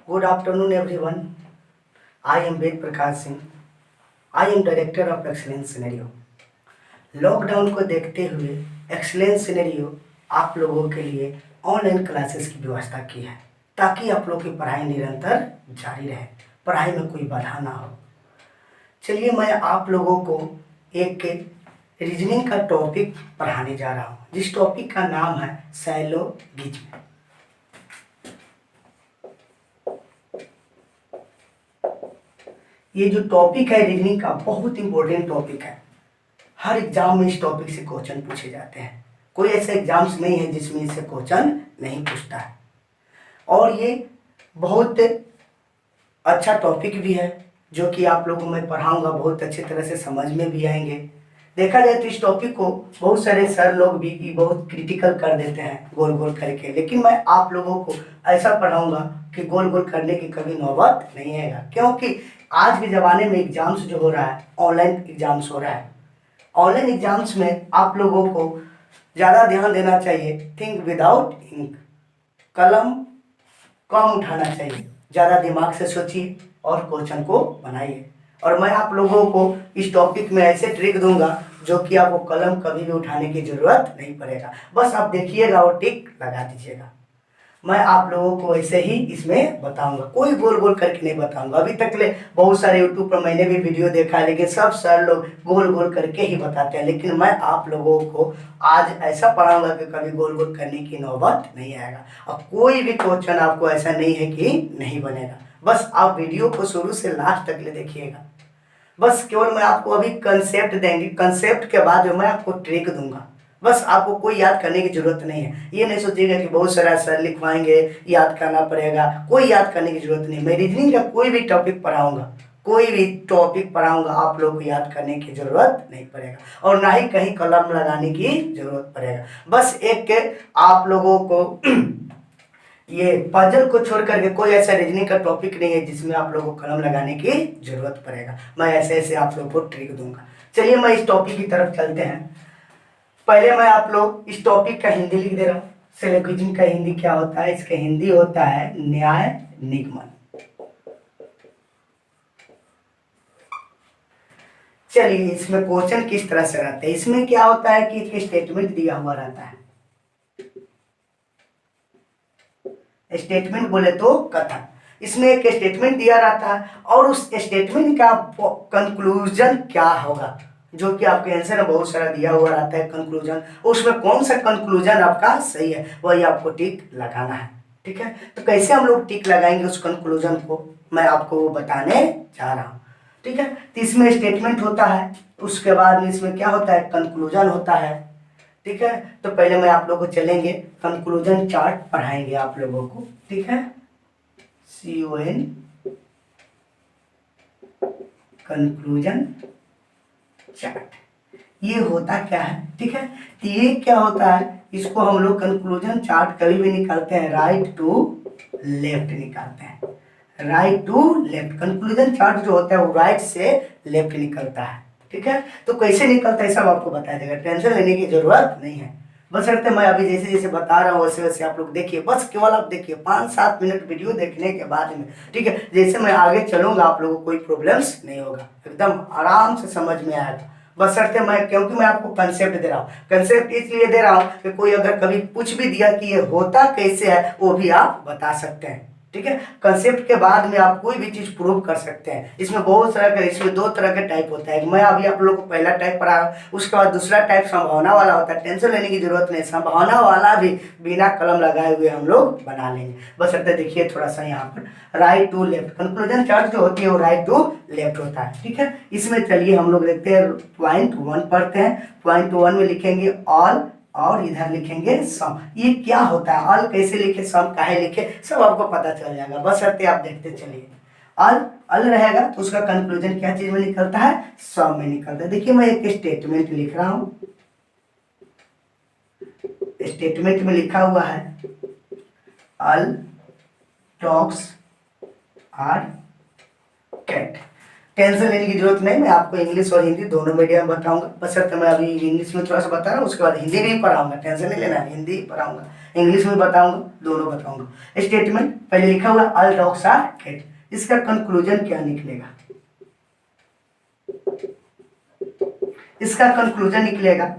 Good afternoon, everyone. I am Ved Prakash Singh. I am Director of Excellence Scenario. Lockdown को देखते हुए excellence scenario आप लोगों के लिए ऑनलाइन क्लासेस की व्यवस्था की है ताकि आप लोगों की पढ़ाई निरंतर जारी रहे, पढ़ाई में कोई बाधा ना हो। चलिए मैं आप लोगों को एक रीजनिंग का टॉपिक पढ़ाने जा रहा हूँ, जिस टॉपिक का नाम है साइलोगिज्म। ये जो टॉपिक है रीजनिंग का बहुत इंपॉर्टेंट टॉपिक है। हर एग्जाम में इस टॉपिक से क्वेश्चन पूछे जाते हैं। कोई ऐसे एग्जाम्स नहीं है जिसमें इससे क्वेश्चन नहीं पूछता है। और ये बहुत अच्छा टॉपिक भी है जो कि आप लोगों को मैं पढ़ाऊंगा, बहुत अच्छी तरह से समझ में भी आएंगे। देखा जाए तो इस टॉपिक को बहुत सारे सर लोग भी बहुत क्रिटिकल कर देते हैं गोल गोल करके, लेकिन मैं आप लोगों को ऐसा पढ़ाऊंगा कि गोल गोल करने की कभी नौबत नहीं आएगा। क्योंकि आज के ज़माने में एग्जाम्स जो हो रहा है, ऑनलाइन एग्जाम्स हो रहा है। ऑनलाइन एग्जाम्स में आप लोगों को ज़्यादा ध्यान देना चाहिए। थिंक विदाउट इंक, कलम कम उठाना चाहिए, ज़्यादा दिमाग से सोचिए और क्वेश्चन को बनाइए। और मैं आप लोगों को इस टॉपिक में ऐसे ट्रिक दूंगा जो कि आपको कलम कभी भी उठाने की ज़रूरत नहीं पड़ेगा, बस आप देखिएगा और टिक लगा दीजिएगा। मैं आप लोगों को ऐसे ही इसमें बताऊंगा, कोई गोल गोल करके नहीं बताऊंगा। अभी तक ले बहुत सारे यूट्यूब पर मैंने भी वीडियो देखा है, लेकिन सब सर लोग गोल गोल करके ही बताते हैं, लेकिन मैं आप लोगों को आज ऐसा पढ़ाऊंगा कि कभी गोल गोल करने की नौबत नहीं आएगा और कोई भी क्वेश्चन आपको ऐसा नहीं है कि नहीं बनेगा। बस आप वीडियो को शुरू से लास्ट तक ले देखिएगा। बस केवल मैं आपको अभी कंसेप्ट देंगे, कंसेप्ट के बाद मैं आपको ट्रिक दूंगा। बस आपको कोई याद करने की जरूरत नहीं है। ये नहीं सोचिएगा कि बहुत सारा सर लिखवाएंगे याद करना पड़ेगा, कोई याद करने की जरूरत नहीं। मैं रीजनिंग का कोई भी टॉपिक पढ़ाऊंगा, कोई भी टॉपिक पढ़ाऊंगा, आप लोग को याद करने की जरूरत नहीं पड़ेगा और ना ही कहीं कलम लगाने की जरूरत पड़ेगा। बस एक आप लोगों को ये पजल को छोड़ करके कोई ऐसा रीजनिंग का टॉपिक नहीं है जिसमें आप लोगों को कलम लगाने की जरूरत पड़ेगा। मैं ऐसे ऐसे आप लोगों को ट्रिक दूंगा। चलिए मैं इस टॉपिक की तरफ चलते हैं। पहले मैं आप लोग इस टॉपिक का हिंदी लिख दे रहा हूँ। सिलोगिज्म का हिंदी क्या होता है? इसका हिंदी होता है न्याय निगमन। चलिए इसमें क्वेश्चन किस तरह से रहते हैं। इसमें क्या होता है कि एक स्टेटमेंट दिया हुआ रहता है। स्टेटमेंट बोले तो कथन। इसमें एक स्टेटमेंट दिया रहता है और उस स्टेटमेंट का कंक्लूजन क्या होगा, जो कि आपके आंसर में बहुत सारा दिया हुआ रहता है कंक्लूजन। उसमें कौन सा कंक्लूजन आपका सही है वही आपको टिक लगाना है। ठीक है, तो कैसे हम लोग टिक लगाएंगे उस कंक्लूजन को मैं आपको बताने जा रहा हूँ। ठीक है, तो इसमें स्टेटमेंट होता है, उसके बाद में इसमें क्या होता है, कंक्लूजन होता है। ठीक है, तो पहले मैं आप लोगों को चलेंगे कंक्लूजन चार्ट पढ़ाएंगे आप लोगों को। ठीक है, CON कंक्लूजन चार्ट ये होता क्या है। ठीक है, तो ये क्या होता है, इसको हम लोग कंक्लूजन चार्ट कभी भी निकालते हैं राइट टू लेफ्ट निकालते हैं। Right to left conclusion chart जो होता है वो राइट से लेफ्ट निकलता है। ठीक है, तो कैसे निकलता है सब आपको बताया जाएगा, टेंशन लेने की जरूरत नहीं है। बस रहते मैं अभी जैसे जैसे बता रहा हूँ वैसे वैसे आप लोग देखिए, बस केवल आप देखिए 5-7 मिनट वीडियो देखने के बाद में। ठीक है, जैसे मैं आगे चलूंगा आप लोगों को कोई प्रॉब्लम्स नहीं होगा, एकदम आराम से समझ में आएगा। बशर्ते मैं, क्योंकि मैं आपको कंसेप्ट दे रहा हूँ। कंसेप्ट इसलिए दे रहा हूँ कि कोई अगर कभी पूछ भी दिया कि ये होता कैसे है वो भी आप बता सकते हैं। ठीक है, कंसेप्ट के बाद में आप कोई भी चीज प्रूव कर सकते हैं। इसमें बहुत सारा का, इसमें 2 तरह के टाइप होता है। मैं अभी आप लोगों को पहला टाइप पढ़ा रहा हूँ, उसके बाद दूसरा टाइप संभावना वाला होता है। टेंशन लेने की जरूरत नहीं, संभावना वाला भी बिना कलम लगाए हुए हम लोग बना लेंगे। बस देखिए थोड़ा सा यहाँ पर right to left conclusion chart जो होती है वो राइट टू लेफ्ट होता है। ठीक है, इसमें चलिए हम लोग देखते हैं पॉइंट 1 पढ़ते हैं। पॉइंट 1 में लिखेंगे ऑल और इधर लिखेंगे सम। ये क्या होता है, ऑल कैसे लिखे, सम काहे लिखे, सब आपको पता चल जाएगा। बस आप देखते चलिए। ऑल ऑल रहेगा तो उसका कंक्लूजन क्या चीज में निकलता है, सम में निकलता है। देखिए मैं एक स्टेटमेंट लिख रहा हूं, स्टेटमेंट में लिखा हुआ है all dogs are cat. Tension लेने की जरूरत नहीं, मैं आपको इंग्लिश और हिंदी दोनों मीडियम बताऊंगा। बशर्ते मैं अभी इंग्लिश में थोड़ा सा बता रहा हूँ, उसके बाद हिंदी भी पढ़ाऊंगा, टेंशन नहीं लेना, हिंदी ही पढ़ाऊंगा, इंग्लिश में बताऊंगा, दोनों बताऊंगा। स्टेटमेंट पहले लिखा हुआ ऑल डॉग्स आर कैट, इसका कंक्लूजन क्या निकलेगा? इसका कंक्लूजन निकलेगा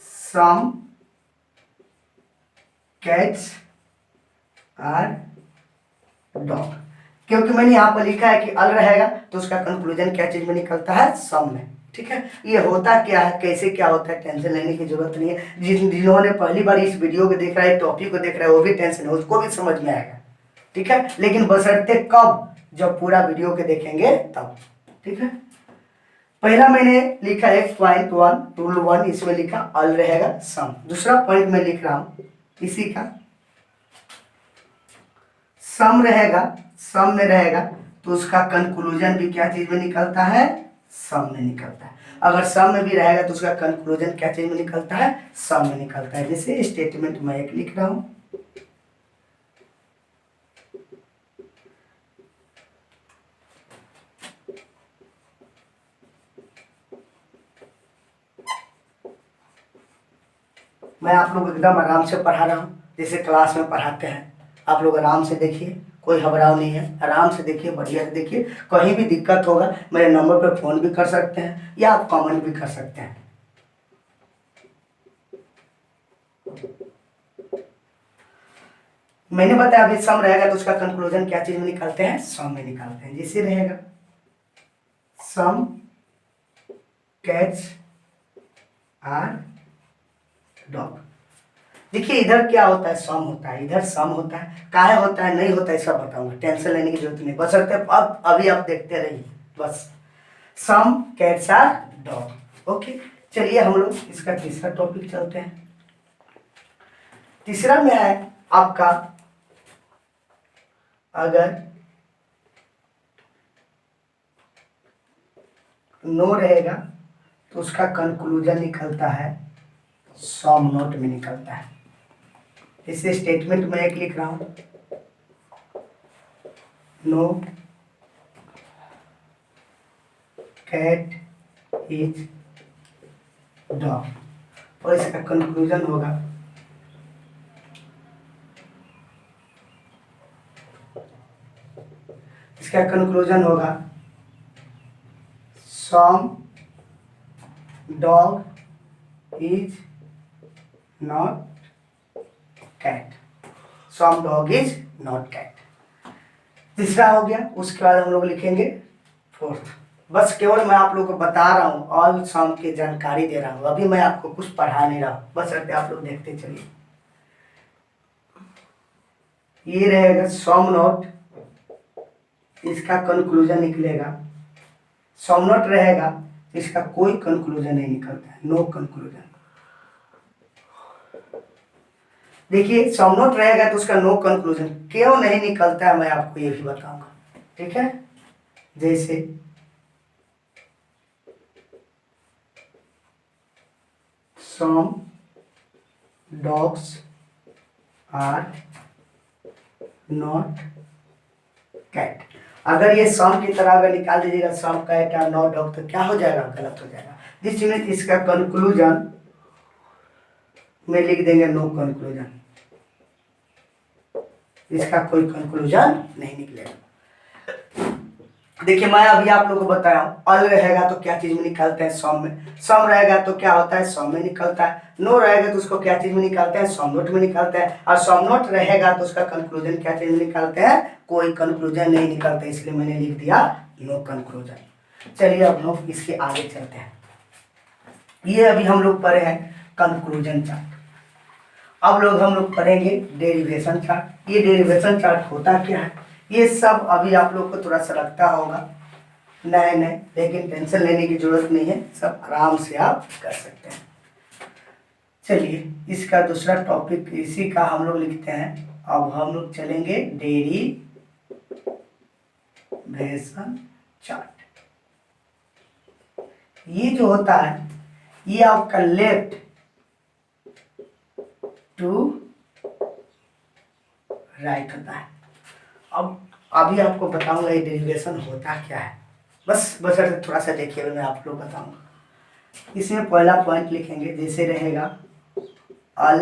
सम कैट्स आर डॉग, क्योंकि मैंने यहाँ पर लिखा है कि अल रहेगा तो उसका कंक्लूजन क्या चीज में निकलता है? सम में। ठीक है, ये होता क्या है, कैसे क्या होता है, टेंशन लेने की जरूरत नहीं है। जिन्होंने पहली बार इस वीडियो को देख रहा है, टॉपिक को देख रहा है, वो भी टेंशन है, उसको भी समझ में आएगा। ठीक है, लेकिन बशर्ते कब? जब पूरा वीडियो के देखेंगे तब। ठीक है, पहला मैंने लिखा है पॉइंट 1 रूल 1, इसमें लिखा अल रहेगा सम। दूसरा पॉइंट मैं लिख रहा हूं इसी का, सम रहेगा, सम में रहेगा तो उसका कंक्लूजन भी क्या चीज में निकलता है? सम में निकलता है। अगर सम में भी रहेगा तो उसका कंक्लूजन क्या चीज में निकलता है? सम में निकलता है। जैसे स्टेटमेंट मैं एक लिख रहा हूं, मैं आप लोग एकदम आराम से पढ़ा रहा हूँ, जैसे क्लास में पढ़ाते हैं। आप लोग आराम से देखिए, कोई घबराव नहीं है, आराम से देखिए, बढ़िया से देखिए। कहीं भी दिक्कत होगा मेरे नंबर पर फोन भी कर सकते हैं या आप कमेंट भी कर सकते हैं। मैंने बताया अभी सम रहेगा तो उसका कंक्लूजन क्या चीज में निकालते हैं? सम में निकालते हैं। जैसे रहेगा सम कैट्स आर डॉग। देखिए इधर क्या होता है? सम होता है, इधर सम होता है। काहे होता है, नहीं होता है, सब बताऊंगा, टेंशन लेने की जरूरत नहीं। बशर्ते अब अभी आप देखते रहिए बस। Some cats are dog. Okay, चलिए हम लोग इसका तीसरा टॉपिक चलते हैं। तीसरा में है आपका, अगर नो रहेगा तो उसका कंक्लूजन निकलता है सम नोट में निकलता है। इसे स्टेटमेंट में एक लिख रहा हूं, नो कैट इज डॉग, और इसका कंक्लूजन होगा some dog is not cat, some dog is not cat. तीसरा हो गया। उसके बाद हम लोग लिखेंगे फोर्थ। बस केवल मैं आप लोग को बता रहा हूँ, ऑल सम की जानकारी दे रहा हूँ, अभी मैं आपको कुछ पढ़ा नहीं रहा हूँ, बस आप लोग देखते चलिए। ये रहेगा सम नोट, इसका कंक्लूजन निकलेगा सम नोट रहेगा, इसका कोई कंक्लूजन नहीं निकलता है, नो कंक्लूजन। देखिए सम नोट रहेगा तो उसका नो कंक्लूजन क्यों नहीं निकलता है, मैं आपको ये भी बताऊंगा। ठीक है, जैसे some dogs are not cat, अगर ये सम की तरह अगर निकाल दीजिएगा सम कैट और नॉट डॉग तो क्या हो जाएगा? गलत हो जाएगा। जिसमें इसका कंक्लूजन में लिख देंगे नो कंक्लूजन, इसका कोई कंक्लूजन नहीं निकलेगा। देखिए मैं अभी आप लोगों को बताया हूं, अल रहेगा तो क्या चीज में निकालते हैं? सम में। सम रहेगा तो क्या होता है? सम में निकलता है। नो रहेगा तो उसको क्या चीज में निकालते हैं? सम नोट में निकालते हैं। और सम नोट रहेगा तो उसका कंक्लूजन क्या चीज में निकालते हैं? कोई कंक्लूजन नहीं निकलता, इसलिए मैंने लिख दिया नो कंक्लूजन। चलिए अब लोग इसके आगे चलते हैं। ये अभी हम लोग पढ़े हैं कंक्लूजन चार्ट, अब लोग हम लोग पढ़ेंगे डेरिवेशन चार्ट। ये डेरिवेशन चार्ट होता क्या है? ये सब अभी आप लोग को थोड़ा सा लगता होगा नए नए, लेकिन टेंशन लेने की जरूरत नहीं है, सब आराम से आप कर सकते हैं। चलिए इसका दूसरा टॉपिक इसी का हम लोग लिखते हैं। अब हम लोग चलेंगे डेरिवेशन चार्ट। ये जो होता है ये आपका लेफ्ट टू राइट होता है। अब अभी आपको बताऊंगा ये डेरिवेशन होता क्या है। बस थोड़ा सा देखिए, मैं आप लोग बताऊंगा। इसमें पहला पॉइंट लिखेंगे, जैसे रहेगा अल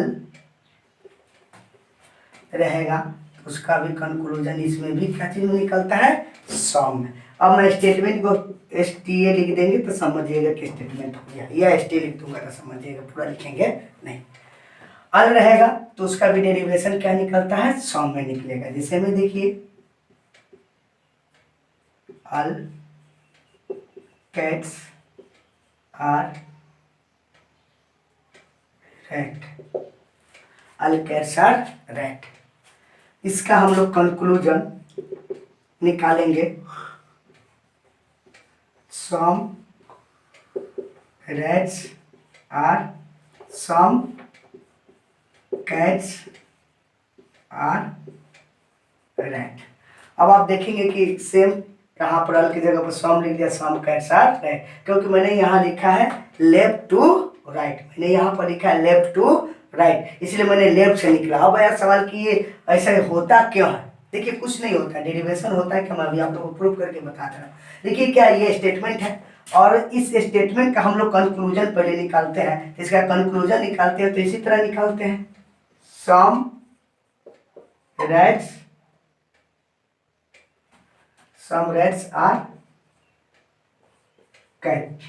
रहेगा, तो उसका भी कंक्लूजन इसमें भी क्या चीज में निकलता है, सम में। अब मैं स्टेटमेंट को एस टी ए लिख देंगे तो समझिएगा कि स्टेटमेंट हो गया, या एस टी लिख दूंगा तो समझिएगा, पूरा लिखेंगे नहीं। अल रहेगा तो उसका भी डेरिवेशन क्या निकलता है, सम में निकलेगा। जैसे में देखिए all cats are rat, all cats are rat, इसका हम लोग कंक्लूजन निकालेंगे, some rats are, some cats are rat. अब आप देखेंगे कि सेम यहाँ पर अल की जगह पर सम लिख दिया, सम कैट्स आर रैट, क्योंकि मैंने यहाँ लिखा है लेफ्ट टू राइट, मैंने यहाँ पर लिखा है लेफ्ट टू राइट, इसलिए मैंने लेफ्ट से निकला। अब यार सवाल कि ये ऐसा होता क्यों है, देखिए कुछ नहीं होता, डेरिवेशन होता है कि मैं अभी आप लोगों को प्रूव करके बता रहा हूँ। देखिए क्या ये स्टेटमेंट है, और इस स्टेटमेंट का हम लोग कंक्लूजन पहले निकालते हैं, इसका कंक्लूजन निकालते हैं तो इसी तरह निकालते हैं, some rats are cat,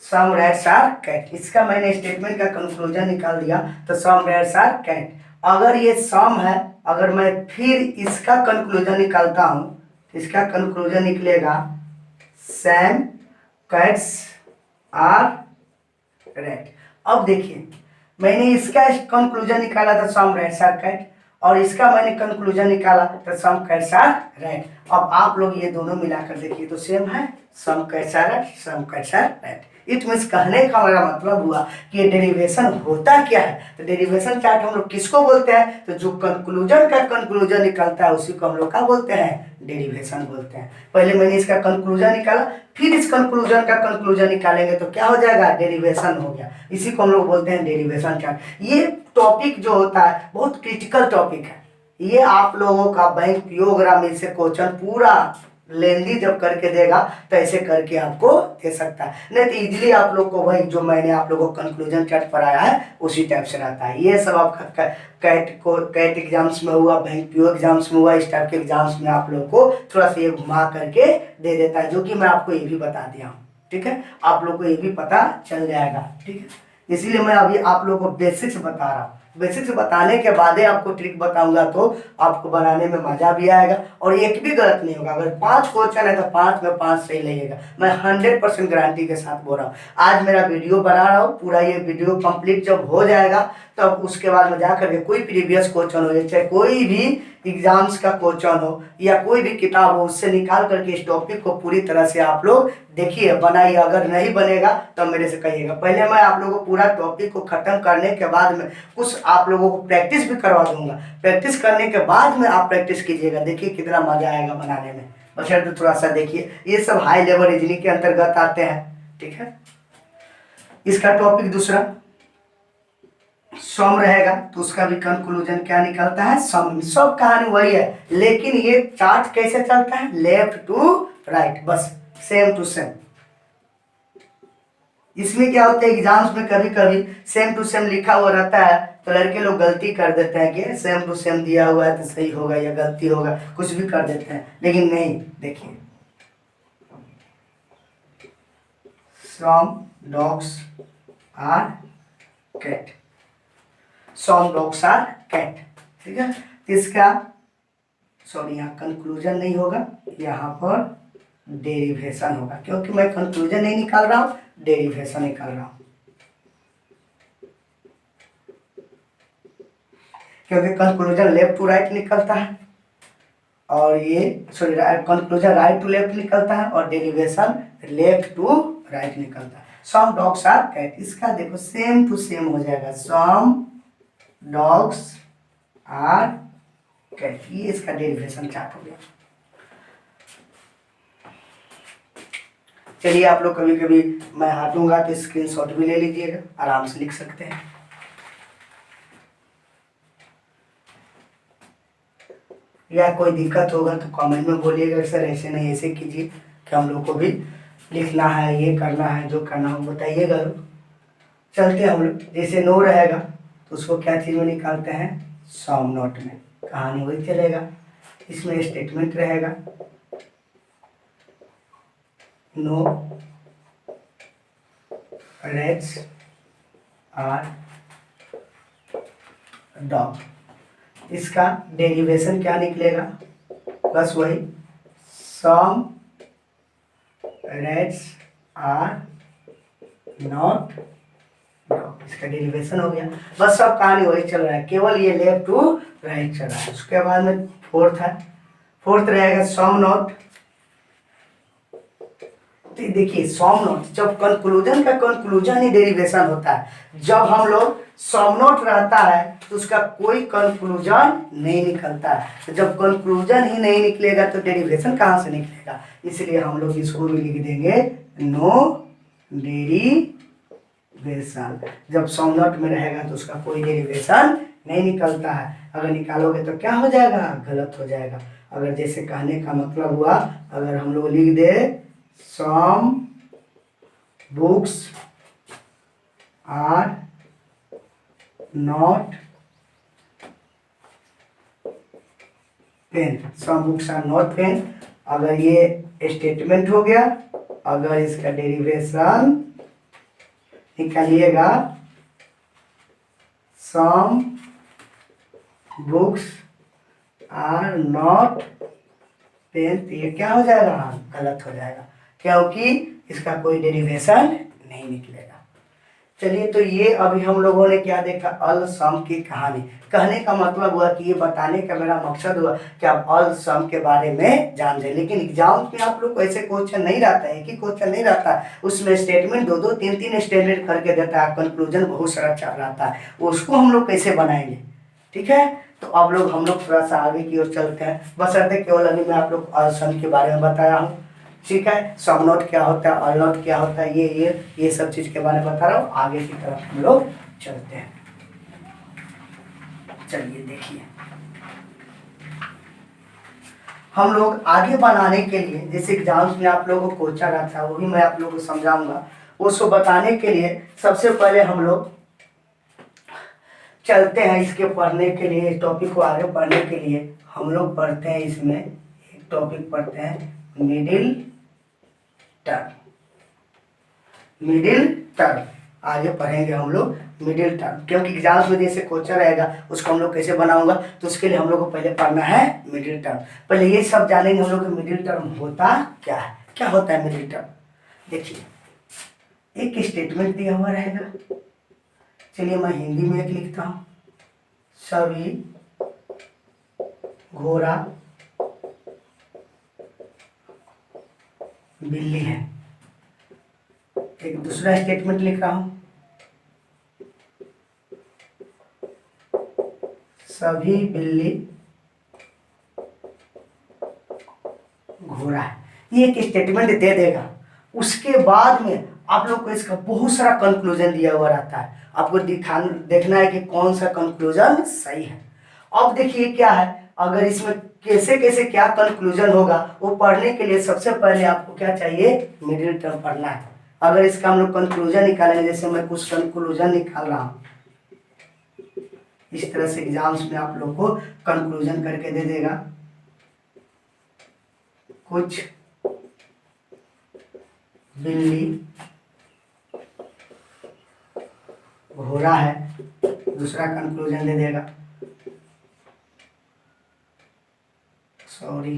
some rats are cat, इसका मैंने स्टेटमेंट का कंक्लूजन निकाल दिया, तो सम रैट्स आर कैट। अगर ये सम है, अगर मैं फिर इसका कंक्लूजन निकालता हूं, इसका कंक्लूजन निकलेगा सैम कैट्स आर रैट। अब देखिए मैंने इसका कंक्लूजन निकाला था सम रैट्स आर कैट, और इसका मैंने कंक्लूजन निकाला तो सम कैट्स आर रैट। अब आप लोग ये दोनों मिलाकर देखिए तो सेम है, some cats are rat, some cats are rat. It means कहने का मेरा मतलब हुआ कि ये डेरिवेशन होता क्या है। तो डेरिवेशन चार्ट हम लोग किसको बोलते हैं, तो जो कंक्लूजन का कंक्लूजन निकलता है उसी को हम लोग क्या बोलते हैं, डेरिवेशन बोलते हैं। पहले मैंने इसका कंक्लूजन निकाला, फिर इस कंक्लूजन का कंक्लूजन निकालेंगे तो क्या हो जाएगा, डेरिवेशन हो गया, इसी को हम लोग बोलते हैं डेरिवेशन चार्ट। ये टॉपिक जो होता है बहुत क्रिटिकल टॉपिक है, ये आप लोगों का बैंक पियोग्राम से क्वेश्चन पूरा लेंदी जब करके देगा तो ऐसे करके आपको दे सकता है, नहीं तो इजीली आप लोग को भाई जो मैंने आप लोगों को कंक्लूजन चार्ट पढ़ाया है उसी टाइप से रहता है। ये सब आपका कैट एग्जाम्स में हुआ, बैंक पीओ एग्जाम्स में हुआ, इस टाइप के एग्जाम्स में आप लोग को थोड़ा सा ये घुमा करके दे देता है, जो कि मैं आपको ये भी बता दिया हूँ, ठीक है, आप लोग को ये भी पता चल जाएगा, ठीक है। इसीलिए मैं अभी आप लोग को बेसिक्स बता रहा हूँ, बेसिक्स बताने के बाद ही आपको ट्रिक बताऊंगा तो आपको बनाने में मजा भी आएगा और एक भी गलत नहीं होगा। अगर 5 क्वेश्चन है तो 5 में 5 सही लगेगा, मैं 100% गारंटी के साथ बोल रहा हूँ। आज मेरा वीडियो बना रहा हूँ, पूरा ये वीडियो कंप्लीट जब हो जाएगा तब उसके बाद में जाकर के कोई प्रीवियस क्वेश्चन हो, चाहे कोई भी एग्जाम्स का क्वेश्चन हो या कोई भी किताब हो, उससे निकाल करके इस टॉपिक को पूरी तरह से आप लोग देखिए बनाइए। अगर नहीं बनेगा तो मेरे से कहिएगा, पहले मैं आप लोगों को पूरा टॉपिक को खत्म करने के बाद में कुछ आप लोगों को प्रैक्टिस भी करवा दूंगा, प्रैक्टिस करने के बाद में आप प्रैक्टिस कीजिएगा, देखिए कितना मजा आएगा बनाने में। बस तो थोड़ा सा देखिए, ये सब हाई लेवल रीजनिंग के अंतर्गत आते हैं, ठीक है। इसका टॉपिक दूसरा सम रहेगा तो उसका भी कंक्लूजन क्या निकलता है, सम। सब कहानी वही है, लेकिन ये चार्ट कैसे चलता है, लेफ्ट टू राइट, बस सेम टू सेम। इसमें क्या होता है एग्जाम्स में कभी कभी सेम टू सेम लिखा हुआ रहता है तो लड़के लोग गलती कर देते हैं कि सेम टू सेम दिया हुआ है तो सही होगा या गलती होगा, कुछ भी कर देते हैं, लेकिन नहीं। देखिए some dogs are cat, some dogs are cat, ठीक है। इसका सॉरी यहाँ कंक्लूजन नहीं होगा, यहाँ पर डेरिवेशन होगा, क्योंकि मैं कंक्लूजन नहीं निकाल रहा हूँ, डेरिवेशन निकाल रहा हूँ, क्योंकि कंक्लूजन लेफ्ट टू राइट निकलता है और ये sorry conclusion right to left निकलता है और डेरिवेशन लेफ्ट टू राइट निकलता है। सम डॉग्स आर कैट, इसका देखो सेम टू सेम हो जाएगा, सम डॉग्स आर कैट, ये इसका डेरिवेशन चार्ट हो गया। चलिए आप लोग कभी कभी मैं हटूंगा तो स्क्रीनशॉट भी ले लीजिएगा, आराम से लिख सकते हैं। या कोई दिक्कत होगा तो कमेंट में बोलिएगा सर ऐसे नहीं ऐसे कीजिए, कि हम लोग को भी लिखना है, ये करना है, जो करना हो बताइएगा लोग। चलते हैं हम लोग, जैसे नो रहेगा तो उसको क्या चीज़ में निकालते हैं, सम नोट में, कहानी वही चलेगा। इसमें स्टेटमेंट रहेगा, नो रेट्स आर डॉग, इसका डेरिवेशन क्या निकलेगा, बस वही सम रेट्स आर नॉट डॉग, इसका डेरिवेशन हो गया। बस सब कहानी वही चल रहा है, केवल ये लेफ्ट टू राइट चल रहा है। उसके बाद में फोर्थ है, फोर्थ रहेगा सम नॉट। तो देखिए सम नॉट, जब कंक्लूजन का कंक्लूजन ही डेरिवेशन होता है। जब हम लोग सम नॉट रहता है तो उसका कोई कंक्लूजन नहीं निकलता है। तो जब कंक्लूजन ही नहीं निकलेगा तो डेरिवेशन कहाँ से निकलेगा, इसलिए हम लोग इसको भी लिख देंगे नो डेरिवेशन। जब सम नॉट में रहेगा तो उसका कोई डेरिवेशन नहीं निकलता है। अगर निकालोगे तो क्या हो जाएगा, गलत हो जाएगा। अगर जैसे कहने का मतलब हुआ, अगर हम लोग लिख दे some books are not pen, some books are not pen, अगर ये स्टेटमेंट हो गया, अगर इसका डेरिवेशन निकालिएगा some books are not pen, तो ये क्या हो जाएगा, गलत हो जाएगा, क्योंकि इसका कोई डेरिवेशन नहीं निकलेगा। चलिए, तो ये अभी हम लोगों ने क्या देखा, अल सम की कहानी। कहने का मतलब हुआ कि ये बताने का मेरा मकसद हुआ कि आप अल सम के बारे में जान जाए। लेकिन एग्जाम में आप लोग को ऐसे क्वेश्चन नहीं रहता है, एक ही क्वेश्चन नहीं रहता है, उसमें स्टेटमेंट दो दो तीन तीन स्टेटमेंट करके देता है, कंक्लूजन बहुत सारा चल रहता है, उसको हम लोग कैसे बनाएंगे। ठीक है, तो अब लोग हम लोग थोड़ा सा आगे की ओर चलते हैं। बशर्ते केवल अभी मैं आप लोग अल सम के बारे में बताया हूँ। ठीक है, सम नोट क्या होता है, ऑल नोट क्या होता है, ये सब चीज के बारे में बता रहा हूँ। आगे की तरफ हम लोग चलते हैं। चलिए देखिए, हम लोग आगे बनाने के लिए, जैसे एग्जाम्स में आप लोगों को क्वेश्चन आता है, वो भी मैं आप लोगों को समझाऊंगा। उसको बताने के लिए सबसे पहले हम लोग चलते हैं इसके पढ़ने के लिए, इस टॉपिक को आगे पढ़ने के लिए हम लोग पढ़ते हैं, इसमें एक टॉपिक पढ़ते हैं मिडिल टर्म। मिडिल टर्म आगे पढ़ेंगे हम लोग मिडिल टर्म, क्योंकि एग्जाम्स में जैसे क्वेश्चन रहेगा उसको हम लोग कैसे बनाऊंगा, तो उसके लिए हम लोग को पहले पढ़ना है मिडिल टर्म। पहले ये सब जानेंगे हम लोग कि मिडिल टर्म होता क्या है, क्या होता है मिडिल टर्म। देखिए, एक स्टेटमेंट दिया हुआ रहेगा, चलिए मैं हिंदी में एक लिखता हूँ, सभी घोड़ा बिल्ली है। एक दूसरा स्टेटमेंट लिख रहा हूं, सभी बिल्ली घोड़ा है। ये एक स्टेटमेंट दे देगा। उसके बाद में आप लोग को इसका बहुत सारा कंक्लूजन दिया हुआ रहता है, आपको देखना है कि कौन सा कंक्लूजन सही है। अब देखिए क्या है, अगर इसमें कैसे कैसे क्या कंक्लूजन होगा वो पढ़ने के लिए सबसे पहले आपको क्या चाहिए, मिडिल टर्म पढ़ना है। अगर इसका हम लोग कंक्लूजन निकालेंगे, जैसे मैं कुछ कंक्लूजन निकाल रहा हूँ, इस तरह से एग्जाम्स में आप लोग को कंक्लूजन करके दे देगा। कुछ बिल्ली घोड़ा है, दूसरा कंक्लूजन दे देगा, सॉरी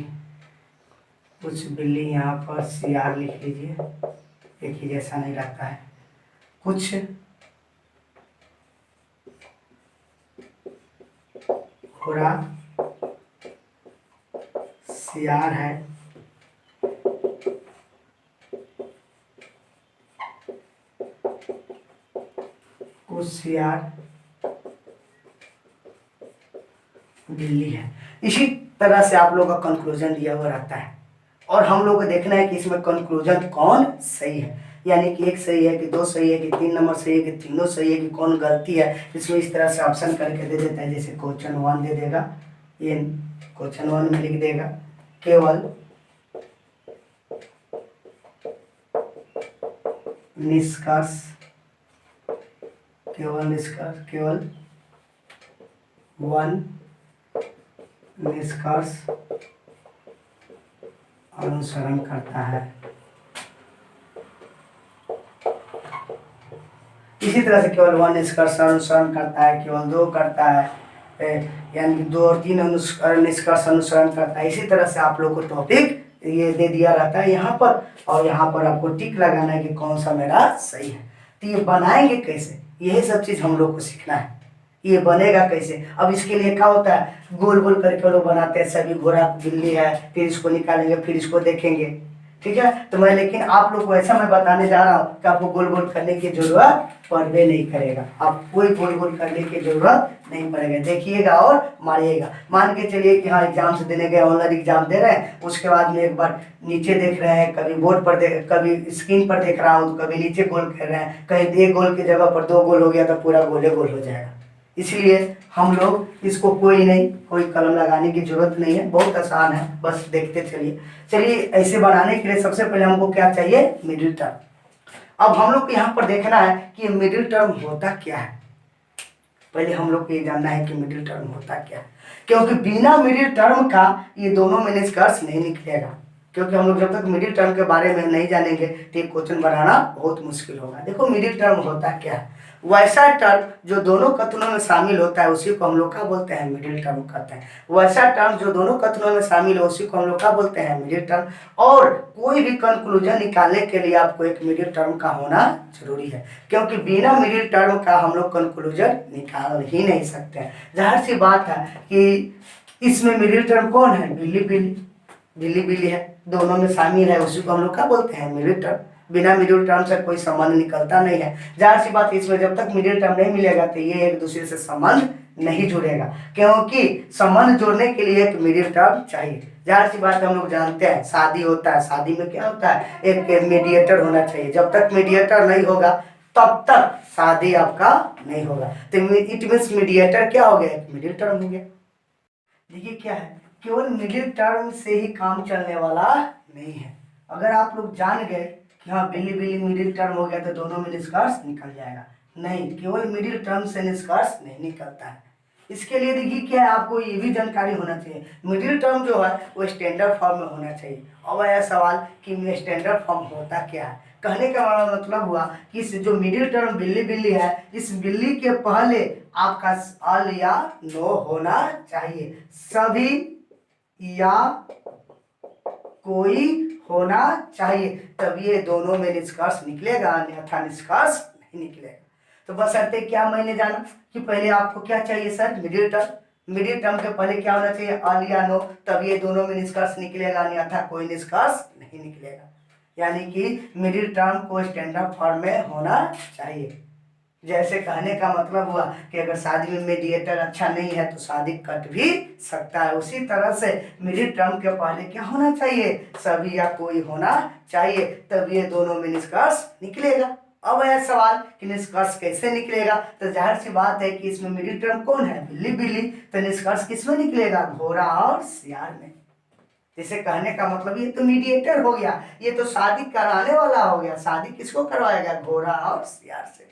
कुछ बिल्ली, यहाँ पर सियार लिख लीजिए, एक ही जैसा नहीं रहता है। कुछ घोड़ा सियार है, कुछ सियार बिल्ली है। इसी तरह से आप लोगों का कंक्लूजन दिया हुआ रहता है, और हम लोग को देखना है कि इसमें कंक्लूजन कौन सही है, यानी कि एक सही है कि दो सही है कि तीन नंबर सही है कि तीनों सही है कि कौन गलती है। इसमें इस तरह से ऑप्शन करके दे देता है। जैसे क्वेश्चन 1 दे देगा, ये क्वेश्चन 1 में लिख देगा केवल निष्कर्ष, केवल निष्कर्ष, केवल वन निष्कर्ष अनुसरण करता है। इसी तरह से केवल वन निष्कर्ष अनुसरण करता है, केवल दो करता है, यानी कि 2 और 3 निष्कर्ष अनुसरण करता है। इसी तरह से आप लोग को टॉपिक ये दे दिया रहता है यहाँ पर, और यहाँ पर आपको टिक लगाना है कि कौन सा मेरा सही है। तो ये बनाएंगे कैसे, यही सब चीज़ हम लोग को सीखना है। ये बनेगा कैसे, अब इसके लिए क्या होता है, गोल गोल करके लोग बनाते हैं, सभी घोड़ा बिल्ली है, फिर इसको निकालेंगे, फिर इसको देखेंगे, ठीक है। तो मैं लेकिन आप लोग को ऐसा मैं बताने जा रहा हूँ कि आपको गोल गोल करने की जरूरत पड़बे नहीं करेगा, आप कोई गोल गोल करने की जरूरत नहीं पड़ेगा। देखिएगा और मारिएगा। मान के चलिए कि हाँ एग्जाम्स देने गए, ऑनलाइन एग्जाम दे रहे हैं, उसके बाद में एक बार नीचे देख रहे हैं, कभी बोर्ड पर कभी स्क्रीन पर देख रहा हूँ, तो कभी नीचे गोल कर रहे हैं, कहीं 1 गोल की जगह पर 2 गोल हो गया तो पूरा गोले गोल हो जाएगा। इसलिए हम लोग इसको कोई कलम लगाने की जरूरत नहीं है, बहुत आसान है, बस देखते चलिए। चलिए ऐसे बनाने के लिए सबसे पहले हमको क्या चाहिए, मिडिल टर्म। अब हम लोग को यहाँ पर देखना है कि मिडिल टर्म होता क्या है। पहले हम लोग को ये जानना है कि मिडिल टर्म होता क्या है, क्योंकि बिना मिडिल टर्म का ये दोनों में निष्कर्ष नहीं निकलेगा। क्योंकि हम लोग जब तक मिडिल टर्म के बारे में नहीं जानेंगे तो क्वेश्चन बनाना बहुत मुश्किल होगा। देखो मिडिल टर्म होता क्या है, वैसा टर्म जो दोनों कथनों में शामिल होता है उसी को हम लोग क्या बोलते हैं, मिडिल टर्म कहते हैं। वैसा टर्म जो दोनों कथनों में शामिल है उसी को हम लोग क्या बोलते हैं, मिडिल टर्म। और कोई भी कंक्लूजन निकालने के लिए आपको एक मिडिल टर्म का होना जरूरी है, क्योंकि बिना मिडिल टर्म का हम लोग कंक्लूजन निकाल ही नहीं सकते हैं। जाहिर सी बात है कि इसमें मिडिल टर्म कौन है, बिल्ली बिल्ली, बिल्ली बिल्ली है, दोनों में शामिल है, उसी को हम लोग क्या बोलते हैं, मिडिल टर्म। बिना मिडिल टर्म से कोई संबंध निकलता नहीं है। जाहिर सी बात, इसमें जब तक मिडिल टर्म नहीं मिलेगा तो ये एक दूसरे से संबंध नहीं जुड़ेगा, क्योंकि संबंध जोड़ने के लिए एक मिडिल टर्म चाहिए। जाहिर सी बात हम लोग जानते हैं, शादी होता है, शादी में क्या होता है, एक मीडिएटर होना चाहिए। जब तक मीडिएटर नहीं होगा तब तक शादी आपका नहीं होगा। तो इट मीन्स मीडिएटर क्या हो गया, एक मिडिल टर्म हो गया। देखिए क्या है, केवल मिडिल टर्म से ही काम चलने वाला नहीं है। अगर आप लोग जान गए कि हाँ बिल्ली बिल्ली मिडिल टर्म हो गया तो दोनों में निष्कर्ष निकल जाएगा, नहीं, केवल मिडिल टर्म से निष्कर्ष नहीं निकलता है। इसके लिए देखिए क्या है, आपको ये भी जानकारी होना चाहिए, मिडिल टर्म जो है वो स्टैंडर्ड फॉर्म में होना चाहिए। अब आया सवाल कि स्टैंडर्ड फॉर्म होता क्या है। कहने का मतलब हुआ कि इस जो मिडिल टर्म बिल्ली बिल्ली है, इस बिल्ली के पहले आपका अल या नो होना चाहिए, सभी या कोई होना चाहिए, तब ये दोनों में निष्कर्ष निकलेगा, अन्यथा निष्कर्ष नहीं निकलेगा। तो बशर्ते क्या मैंने जाना कि पहले आपको क्या चाहिए sir, middle term. Middle term के पहले क्या होना चाहिए, अल या नो, तब ये दोनों में निष्कर्ष निकलेगा, अन्यथा कोई निष्कर्ष नहीं निकलेगा। यानी कि मिडिल टर्म को स्टैंडर्ड फॉर्म में होना चाहिए। जैसे कहने का मतलब हुआ कि अगर शादी में मीडिएटर अच्छा नहीं है तो शादी कट भी सकता है, उसी तरह से मिडिल टर्म के पहले क्या होना चाहिए, सभी या कोई होना चाहिए, तब ये दोनों में निष्कर्ष निकलेगा। अब यह सवाल कि निष्कर्ष कैसे निकलेगा, तो जाहिर सी बात है कि इसमें मिडिल टर्म कौन है, बिल्ली बिल्ली, तो निष्कर्ष किसमें निकलेगा, घोड़ा और सियार में। जैसे कहने का मतलब ये तो मीडिएटर हो गया, ये तो शादी कराने वाला हो गया, शादी किसको करवाएगा, घोड़ा और सियार से,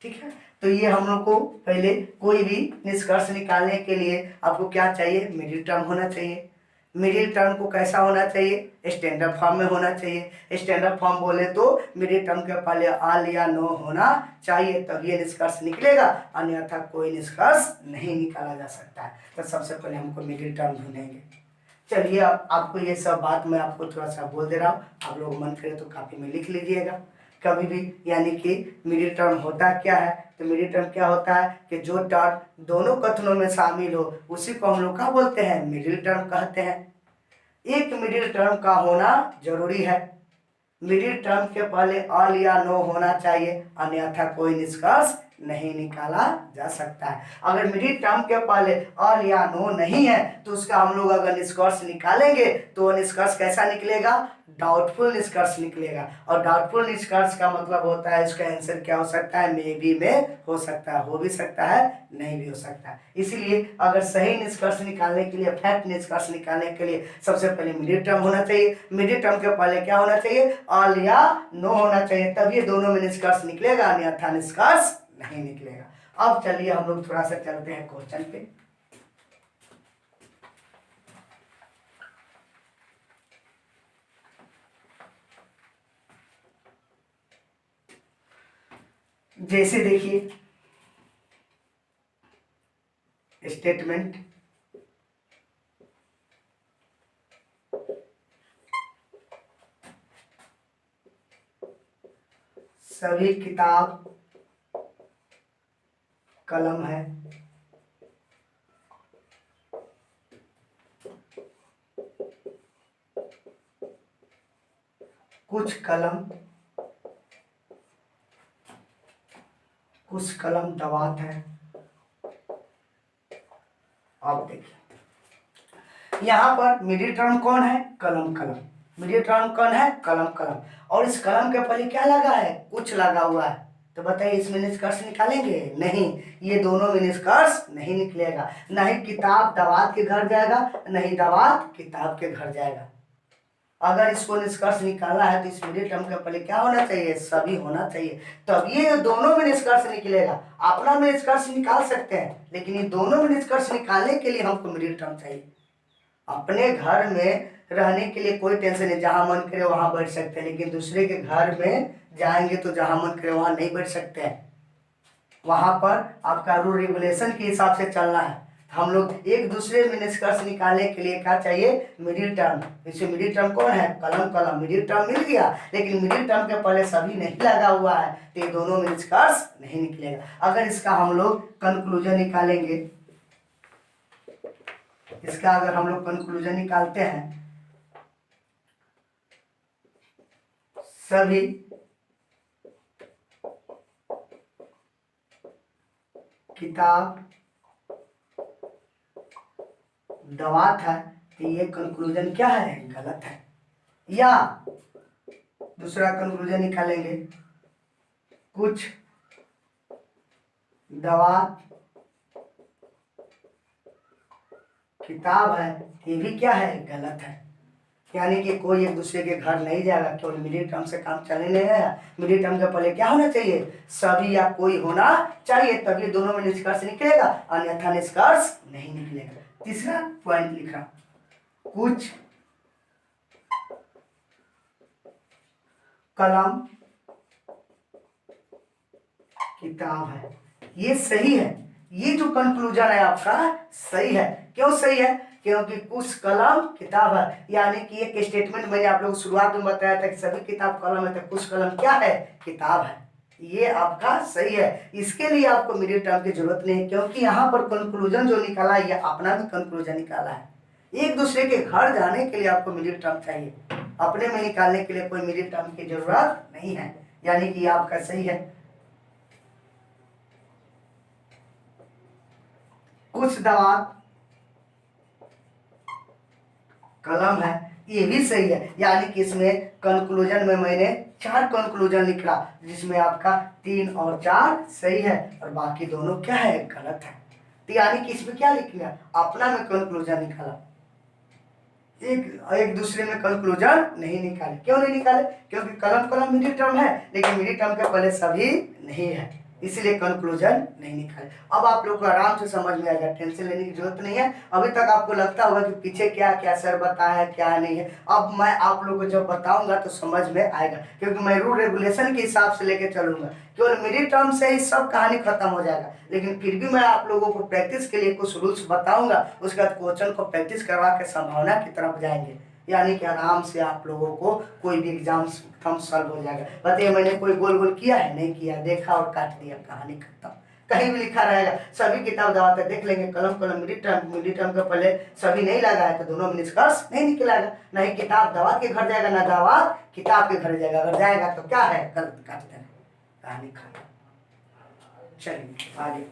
ठीक है। तो ये हम लोग को पहले कोई भी निष्कर्ष निकालने के लिए आपको क्या चाहिए, मिडिल टर्म होना चाहिए। मिडिल टर्म को कैसा होना चाहिए, स्टैंडर्ड फॉर्म में होना चाहिए। स्टैंडर्ड फॉर्म बोले तो मिडिल टर्म के पहले अल या नो होना चाहिए, तब ये निष्कर्ष निकलेगा, अन्यथा कोई निष्कर्ष नहीं निकाला जा सकता है। तो सबसे पहले हमको मिडिल टर्म ढूंढेंगे। चलिए आपको ये सब बात मैं आपको थोड़ा सा बोल दे रहा हूँ, आप लोग मन करे तो कापी में लिख लीजिएगा कभी भी। यानी कि मिडिल टर्म होता क्या है, तो मिडिल टर्म क्या होता है कि जो टर्म दोनों कथनों में शामिल हो उसी को हम लोग क्या बोलते हैं, मिडिल टर्म कहते हैं। एक मिडिल टर्म का होना जरूरी है, मिडिल टर्म के पहले अल या नो होना चाहिए, अन्यथा कोई निष्कर्ष नहीं निकाला जा सकता है। अगर मिडिल टर्म के पहले ऑल या नो नहीं है तो उसका हम लोग अगर निष्कर्ष निकालेंगे तो वो निष्कर्ष कैसा निकलेगा, डाउटफुल निष्कर्ष निकलेगा। और डाउटफुल निष्कर्ष का मतलब होता है इसका आंसर क्या हो सकता है, मे बी में हो सकता है, हो भी सकता है, नहीं भी हो सकता है। इसलिए अगर सही निष्कर्ष निकालने के लिए, फैक्ट निष्कर्ष निकालने के लिए सबसे पहले मिडिल टर्म होना चाहिए। मिडिल टर्म के पहले क्या होना चाहिए, ऑल या नो होना चाहिए, तब ये दोनों में निष्कर्ष निकलेगा, अन्यथा निष्कर्ष नहीं निकलेगा। अब चलिए हम लोग थोड़ा सा चलते हैं क्वेश्चन पे। जैसे देखिए स्टेटमेंट, सभी किताब कलम है, कुछ कलम दवात है। अब देखिए यहाँ पर मिडिल टर्म कौन है, कलम। मिडिल टर्म कौन है, कलम। और इस कलम के पहले क्या लगा है, कुछ लगा हुआ है। तो बताइए इसमें निष्कर्ष निकालेंगे, नहीं, ये दोनों में निष्कर्ष नहीं निकलेगा। नहीं किताब दवात के घर जाएगा, नहीं दवात किताब के घर जाएगा। अगर इसको निष्कर्ष निकालना है तो इस मिडिल टर्म के पहले क्या होना चाहिए, सभी होना चाहिए, तब ये दोनों में निष्कर्ष निकलेगा। अपना में निष्कर्ष निकाल सकते हैं, लेकिन ये दोनों में निष्कर्ष निकालने के लिए हमको मिडिल टर्म चाहिए। अपने घर में रहने के लिए कोई टेंशन नहीं, जहां मन करे वहां बैठ सकते हैं, लेकिन दूसरे के घर में जाएंगे तो जहां मन करे वहां नहीं बैठ सकते हैं। वहां पर आपका रूल रेगुलेशन के हिसाब से चलना है। हम लोग एक दूसरे में निष्कर्ष निकालने के लिए क्या चाहिए, मिडिल टर्म। इसे मिडिल टर्म कौन है, कलम। मिडिल टर्म मिल गया, लेकिन मिडिल टर्म के पहले सभी नहीं लगा हुआ है, तो ये दोनों में निष्कर्ष नहीं निकलेगा। अगर इसका हम लोग कंक्लूजन निकालेंगे, इसका अगर हम लोग कंक्लूजन निकालते हैं, सभी किताब दवात है, तो ये कंक्लूजन क्या है, गलत है। या दूसरा कंक्लूजन निकालेंगे, कुछ दवात किताब है, ये भी क्या है, गलत है। यानी कि कोई एक दूसरे के घर नहीं जाएगा, केवल मिडिल टर्म से काम चलने नहीं है। मिडिल टर्म के पहले क्या होना चाहिए, सभी या कोई होना चाहिए, तभी दोनों में निष्कर्ष निकलेगा, अन्यथा निष्कर्ष नहीं निकलेगा। तीसरा पॉइंट लिखा, कुछ कलम किताब है, ये सही है। ये जो कंक्लूजन है आपका सही है। क्यों सही है, क्योंकि कुछ कलम किताब है, यानी कि एक स्टेटमेंट मैंने आप लोग शुरुआत में बताया था कि सभी किताब कलम है, तो कुछ कलम क्या है, किताब है। ये आपका सही है। इसके लिए आपको मिडिल टर्म की जरूरत नहीं है, क्योंकि यहाँ पर कंक्लूजन जो निकाला है ये अपना भी कंक्लूजन निकाला है। एक दूसरे के घर जाने के लिए आपको मिडिल टर्म चाहिए, अपने में निकालने के लिए कोई मिडिल टर्म की जरूरत नहीं है, यानी कि ये आपका सही है। कुछ दवात कलम है, ये भी सही है। यानी कि इसमें कंक्लूजन में मैंने 4 कंक्लूजन लिखा, जिसमें आपका 3 और 4 सही है और बाकी दोनों क्या है, गलत है। तो यानी कि इसमें क्या लिख लिया, अपना में कंक्लूजन निकाला, एक दूसरे में कंक्लूजन नहीं निकाले। क्यों नहीं निकाले, क्योंकि कलम मिडिल टर्म है, लेकिन मिडिल टर्म के पहले सभी नहीं है, इसलिए कंक्लूजन नहीं निकाले। अब आप लोग को आराम से समझ में आएगा, टेंशन लेने की जरूरत नहीं है। अभी तक आपको लगता होगा कि पीछे क्या क्या सर बताया है, क्या नहीं है। अब मैं आप लोगों को जब बताऊंगा तो समझ में आएगा, क्योंकि मैं रूल रेगुलेशन के हिसाब से लेके चलूंगा। केवल मिडिल टर्म से ही सब कहानी खत्म हो जाएगा, लेकिन फिर भी मैं आप लोगों को प्रैक्टिस के लिए कुछ रूल्स बताऊंगा, उसके बाद क्वेश्चन को प्रैक्टिस करवा के संभावना की तरफ जाएंगे। यानी कि आराम से आप लोगों को कोई भी एग्जाम थम सॉल्व हो जाएगा। बताइए मैंने कोई गोल गोल किया है, नहीं किया, देखा और काट दिया, कहानी खत्म। कहीं भी लिखा रहेगा सभी किताब दवात है, देख लेंगे कलम मिडिल टर्म के पहले सभी नहीं लगा है, तो दोनों में निष्कर्ष नहीं निकलेगा। नहीं किताब दवात के घर जाएगा, ना दवात किताब के घर जाएगा। अगर जाएगा तो क्या है, गलत, काट देना, कहानी खत्म। चलिए आगे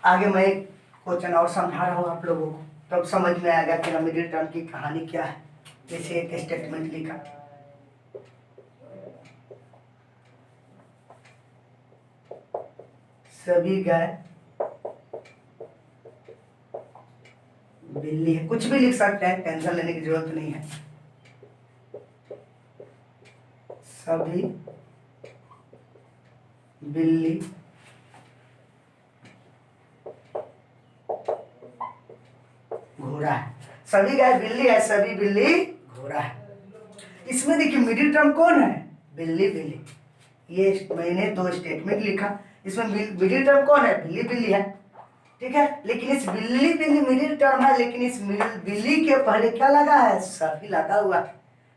आगे मैं एक क्वेश्चन और समझा रहा हूँ आप लोगों को, तब समझ में आएगा कि मिडिल टर्म की कहानी क्या है। जैसे एक स्टेटमेंट लिखा, सभी गाय बिल्ली है, कुछ भी लिख सकते हैं, टेंशन लेने की जरूरत नहीं है। सभी बिल्ली घोड़ा है, सभी गाय बिल्ली है, सभी बिल्ली घोड़ा है। इसमें देखिए मिडिल टर्म कौन है, बिल्ली बिल्ली। ये मैंने दो स्टेटमेंट लिखा, इसमें मिडिल टर्म कौन है, बिल्ली बिल्ली है, ठीक है। लेकिन इस बिल्ली बिल्ली मिडिल टर्म है, लेकिन इस बिल्ली के पहले क्या लगा है, सभी लगा हुआ है।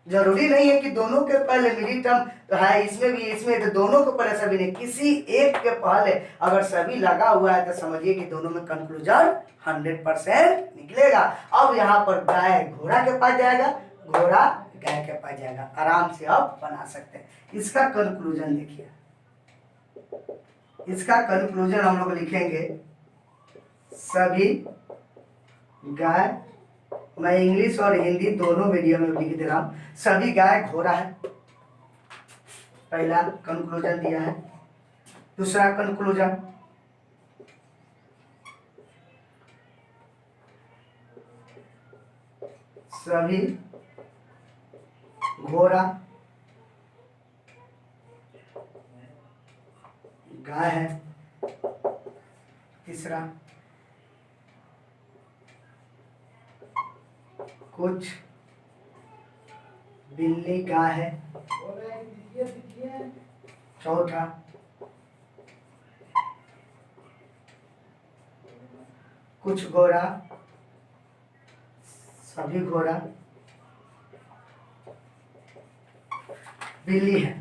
जरूरी नहीं है कि दोनों के पहले मिडिल टर्म है, इसमें भी इसमें तो दोनों के पहले सभी नहीं, किसी एक के पहले अगर सभी लगा हुआ है तो समझिए कि दोनों में कंक्लूजन 100% निकलेगा। अब यहाँ पर गाय घोड़ा के पास जाएगा, घोड़ा गाय के पास जाएगा, आराम से आप बना सकते हैं। इसका कंक्लूजन देखिए, इसका कंक्लूजन हम लोग लिखेंगे सभी गाय, मैं इंग्लिश और हिंदी दोनों मीडियम में लिख दे रहा हूं, सभी गाय घोड़ा है, पहला कंक्लूजन दिया है। दूसरा कंक्लूजन, सभी घोड़ा गाय है। तीसरा, कुछ बिल्ली गाय है। चौथा, कुछ घोड़ा, सभी घोड़ा बिल्ली है।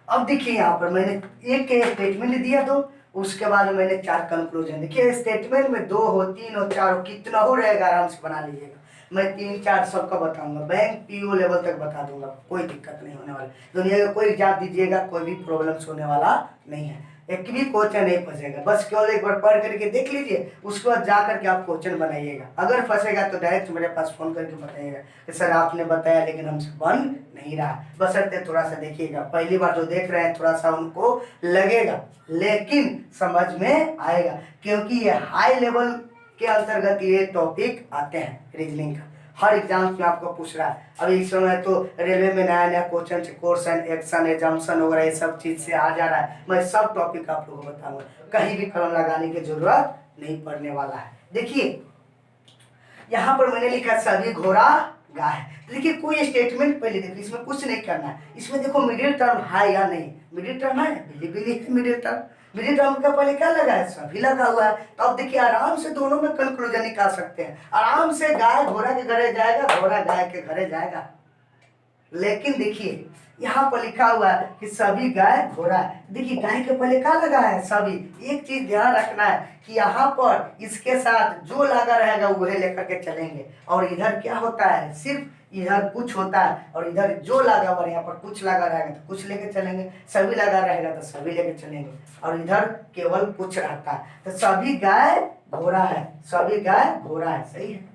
अब देखिए यहाँ पर मैंने एक स्टेटमेंट दिया, तो उसके बाद मैंने 4 कंक्लूजन। देखिए स्टेटमेंट में 2 हो, 3 हो, 4 हो, कितना हो रहेगा आराम से बना लीजिएगा। मैं 3-4 सबका बताऊंगा, बैंक पीओ लेवल तक बता दूंगा, कोई दिक्कत नहीं होने वाला। दुनिया का कोई एग्जाम दीजिएगा, कोई भी प्रॉब्लम्स होने वाला नहीं है, एक भी क्वेश्चन नहीं फंसेगा। बस केवल एक बार पढ़ करके देख लीजिए, उसके बाद जा करके आप क्वेश्चन बनाइएगा। अगर फंसेगा तो डायरेक्ट मेरे पास फोन करके बताइएगा कि सर आपने बताया लेकिन हमसे बन नहीं रहा। बशर्ते थोड़ा सा देखिएगा, पहली बार जो देख रहे हैं थोड़ा सा उनको लगेगा, लेकिन समझ में आएगा, क्योंकि ये हाई लेवल के अंतर्गत ये टॉपिक आते हैं रीजनिंग का। हर एग्जाम में आपको पूछ रहा है। अभी इस समय तो रेलवे में नया नया क्वेश्चन, कोर्सन, एक्शन, एजम्पशन वगैरह ये सब चीज से आ जा रहा है। मैं सब टॉपिक आप लोगों को बताऊंगा, कहीं भी कलम लगाने की जरूरत नहीं पड़ने वाला है। देखिए यहाँ पर मैंने लिखा सभी घोड़ा गाय। देखिए कोई स्टेटमेंट पहले देखिए, इसमें कुछ नहीं करना है। इसमें देखो मिडिल टर्म है या नहीं, मिडिल टर्म है, बिल्ली बिल्ली है मिडिल टर्म। मिडिल टर्म का पहले क्या लगा है, सभी लगा हुआ है। तो अब देखिए आराम से दोनों में कंक्लूजन निकाल सकते हैं। आराम से गाय घोड़ा के घरे जाएगा, घोड़ा गाय के घरे जाएगा। लेकिन देखिए यहाँ पर लिखा हुआ है कि सभी गाय घोड़ा है। देखिए गाय के पहले क्या लगा है, सभी। एक चीज ध्यान रखना है कि यहाँ पर इसके साथ जो लगा रहेगा वही लेकर के चलेंगे, और इधर क्या होता है, सिर्फ इधर कुछ होता है, और इधर जो लगा हुआ यहाँ पर कुछ लगा रहेगा तो कुछ लेके चलेंगे, सभी लगा रहेगा तो सभी लेके चलेंगे, और इधर केवल कुछ रहता है। तो सभी गाय घोड़ा है, सभी गाय घोड़ा है, सही है,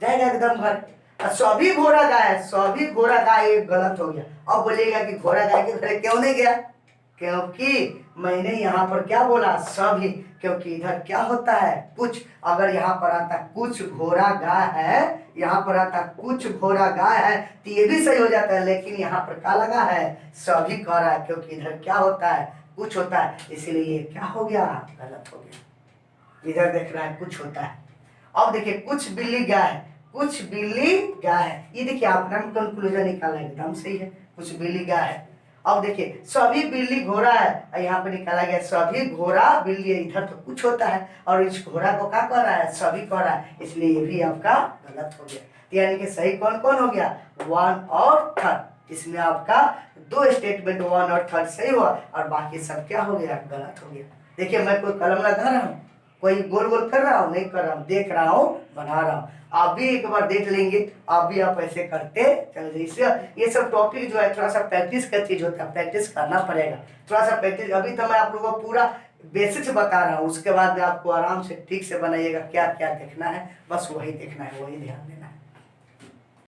जाएगा एकदम घर। सभी घोड़ा गाय, सभी घोड़ा गाय, ये गलत हो गया। अब बोलिएगा कि घोड़ा गाय के घरे क्यों नहीं गया, क्योंकि मैंने यहाँ पर क्या बोला, सभी, क्योंकि इधर क्या होता है, कुछ। अगर यहाँ पर आता कुछ घोड़ा गाय है, यहाँ पर आता कुछ घोड़ा गाय है, तो ये भी सही हो जाता है। लेकिन यहाँ पर क्या लगा है, सभी कह रहा है, क्योंकि इधर क्या होता है, कुछ होता है, इसलिए ये क्या हो गया, गलत हो गया। इधर देख रहा है कुछ होता है। अब देखिए कुछ बिल्ली गाय है, कुछ बिल्ली गाय है, ये देखिए आपने कंक्लूजन निकाला एकदम सही है, कुछ बिल्ली गाय है। अब देखिए सभी बिल्ली घोड़ा है, यहाँ पे निकाला गया सभी घोड़ा बिल्ली है, इधर तो कुछ होता है, और इस घोड़ा को क्या कर रहा है, सभी कर रहा है, इसलिए ये भी आपका गलत हो गया। यानी कि सही कौन कौन हो गया, 1 और 3। इसमें आपका 2 स्टेटमेंट 1 और 3 सही हुआ, और बाकी सब क्या हो गया, गलत हो गया। देखिए मैं कोई कलम लगा रहा हूँ, कोई गोल गोल कर रहा हूँ, नहीं कर रहा हूँ, देख रहा हूँ, बना रहा हूँ। आप भी एक बार देख लेंगे, आप भी आप ऐसे करते चल जाइए। ये सब टॉपिक जो है थोड़ा सा प्रैक्टिस का चीज होता है, प्रैक्टिस करना पड़ेगा, थोड़ा सा प्रैक्टिस। अभी तो मैं आप लोगों को पूरा बेसिक्स बता रहा हूँ, उसके बाद में आपको आराम से ठीक से बनाइएगा। क्या क्या देखना है, बस वही देखना है, वही ध्यान देना है।